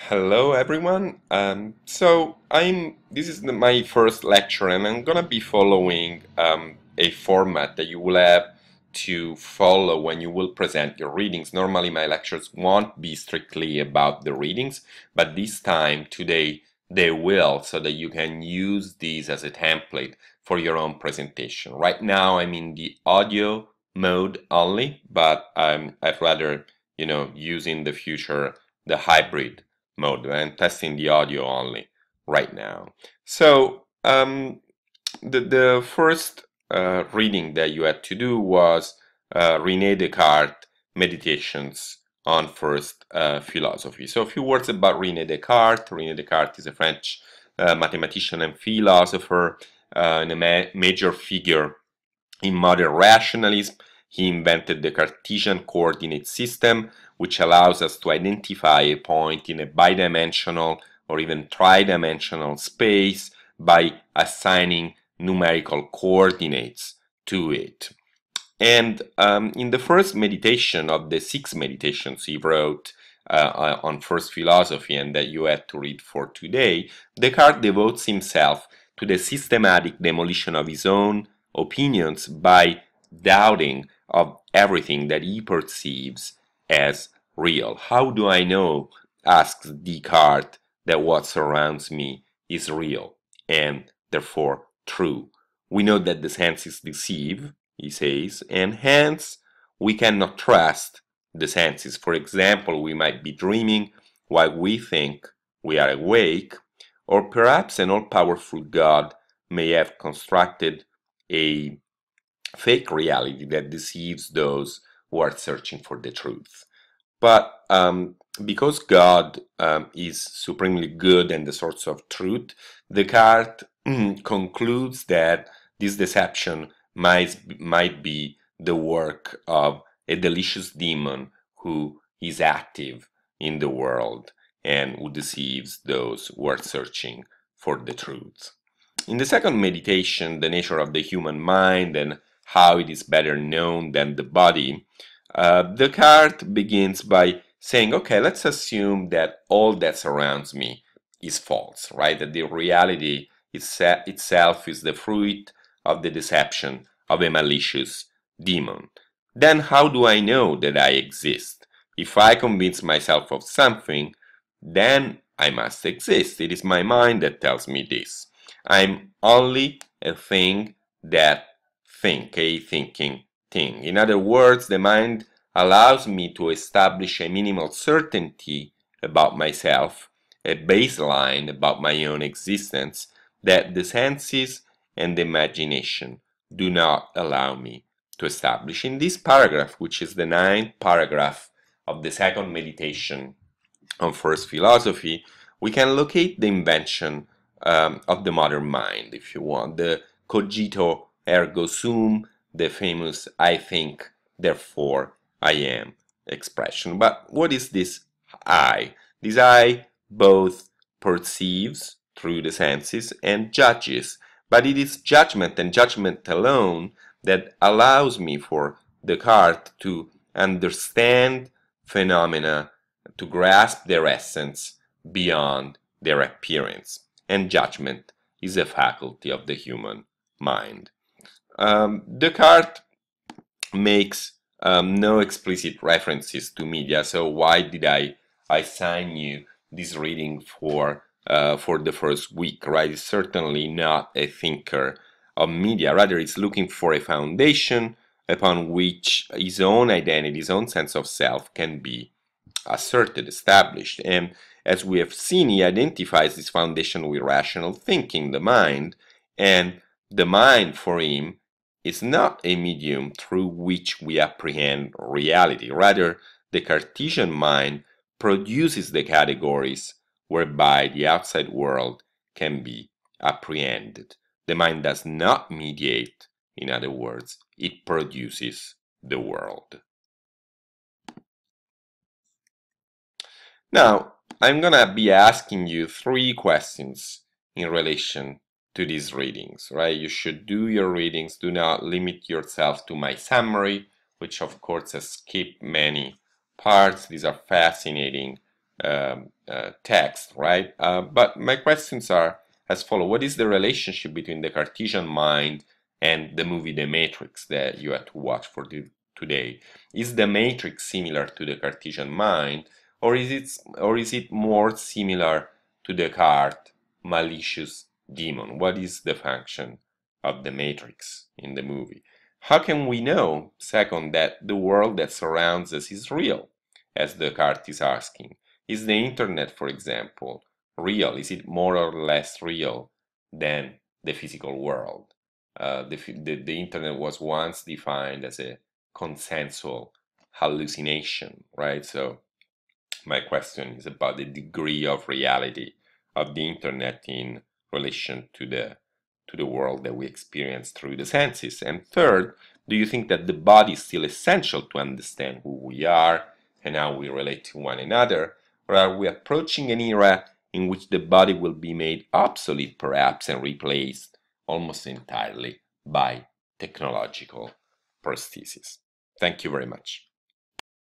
Hello everyone. This is my first lecture, and I'm gonna be following a format that you will have to follow when you will present your readings. Normally, my lectures won't be strictly about the readings, but this time, today, they will, so that you can use these as a template for your own presentation. Right now, I'm in the audio mode only, but I'd rather, use in the future the hybrid mode. I'm testing the audio only right now. The first reading that you had to do was René Descartes' Meditations on First Philosophy. So a few words about René Descartes. René Descartes is a French mathematician and philosopher and a major figure in modern rationalism. He invented the Cartesian coordinate system, which allows us to identify a point in a bidimensional or even tridimensional space by assigning numerical coordinates to it. And in the first meditation of the 6 meditations he wrote on first philosophy, and that you had to read for today, Descartes devotes himself to the systematic demolition of his own opinions by doubting of everything that he perceives as real. How do I know, asks Descartes, that what surrounds me is real and therefore true? We know that the senses deceive, he says, and hence we cannot trust the senses. For example, we might be dreaming while we think we are awake, or perhaps an all-powerful God may have constructed a fake reality that deceives those who are searching for the truth. But because God is supremely good and the source of truth, Descartes concludes that this deception might be the work of a delicious demon who is active in the world and who deceives those who are searching for the truth. In the second meditation, the nature of the human mind and how it is better known than the body, Descartes begins by saying, okay, let's assume that all that surrounds me is false, right? That the reality itself is the fruit of the deception of a malicious demon. Then how do I know that I exist? If I convince myself of something, then I must exist. It is my mind that tells me this. I'm only a thing that a thinking thing. In other words, the mind allows me to establish a minimal certainty about myself, a baseline about my own existence that the senses and the imagination do not allow me to establish. In this paragraph, which is the 9th paragraph of the second meditation on first philosophy, we can locate the invention of the modern mind, if you want, the cogito ergo sum, the famous I think, therefore I am expression. But what is this I? This I both perceives through the senses and judges, but it is judgment and judgment alone that allows me, for Descartes, to understand phenomena, to grasp their essence beyond their appearance. And judgment is a faculty of the human mind. Descartes makes no explicit references to media, so why did I assign you this reading for the first week, right? It's certainly not a thinker of media, rather it's looking for a foundation upon which his own identity, his own sense of self can be asserted, established. And as we have seen, he identifies this foundation with rational thinking, the mind, and the mind for him is not a medium through which we apprehend reality. Rather, the Cartesian mind produces the categories whereby the outside world can be apprehended. The mind does not mediate, in other words, it produces the world. Now, I'm gonna be asking you 3 questions in relation to these readings, right? You should do your readings. Do not limit yourself to my summary, which of course has skipped many parts. These are fascinating text, right? But my questions are as follows. What is the relationship between the Cartesian mind and the movie The Matrix that you had to watch for today? Is The Matrix similar to the Cartesian mind, or is it more similar to Descartes' malicious demon? What is the function of the Matrix in the movie? How can we know, second, that the world that surrounds us is real, as Descartes is asking? Is the internet, for example, real? Is it more or less real than the physical world? The internet was once defined as a consensual hallucination, right? So my question is about the degree of reality of the internet in relation to the world that we experience through the senses. And third, do you think that the body is still essential to understand who we are and how we relate to one another, or are we approaching an era in which the body will be made obsolete perhaps and replaced almost entirely by technological prosthesis? Thank you very much.